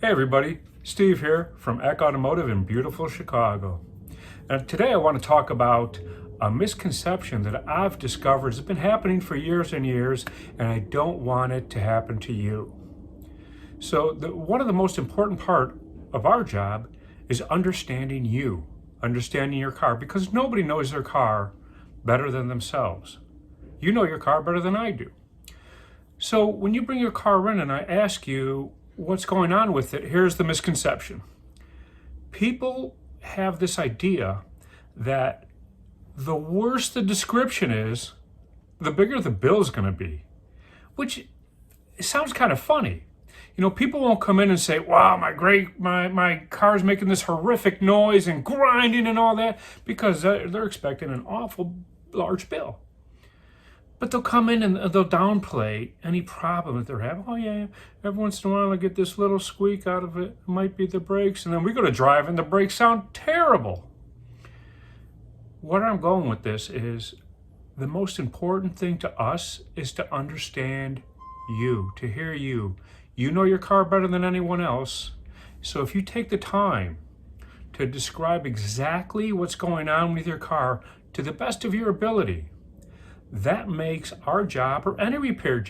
Hey everybody, Steve here from Eck Automotive in beautiful Chicago. And today I want to talk about a misconception that I've discovered has been happening for years and years, and I don't want it to happen to you. So one of the most important part of our job is understanding you, understanding your car, because nobody knows their car better than themselves. You know your car better than I do. So when you bring your car in and I ask you, what's going on with it? Here's the misconception. People have this idea that the worse the description is, the bigger the bill is going to be, which sounds kind of funny. You know, people won't come in and say, wow, my car's making this horrific noise and grinding and all that, because they're expecting an awful large bill. But they'll come in and they'll downplay any problem that they're having. Oh yeah, every once in a while I get this little squeak out of it. It might be the brakes. And then we go to drive and the brakes sound terrible. Where I'm going with this is the most important thing to us is to understand you, to hear you. You know your car better than anyone else. So if you take the time to describe exactly what's going on with your car to the best of your ability, that makes our job, or any repair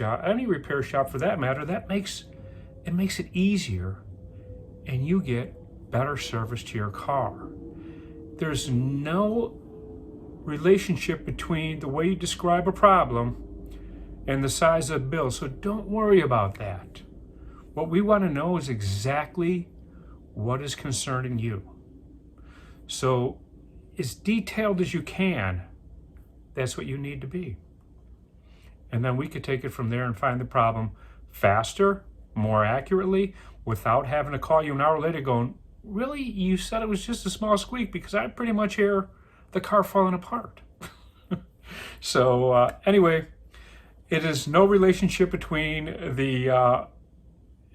shop for that matter, it makes it easier, and you get better service to your car. There's no relationship between the way you describe a problem and the size of the bill, so don't worry about that. What we want to know is exactly what is concerning you. So as detailed as you can, that's what you need to be. And then we could take it from there and find the problem faster, more accurately, without having to call you an hour later going, really, you said it was just a small squeak, because I pretty much hear the car falling apart. So anyway, it is no relationship between the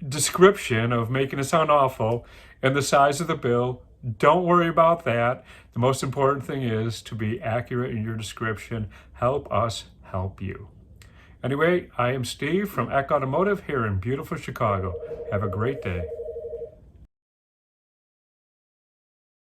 description of making it sound awful and the size of the bill. Don't worry about that. The most important thing is to be accurate in your description. Help us help you. Anyway, I am Steve from Eck Automotive here in beautiful Chicago. Have a great day.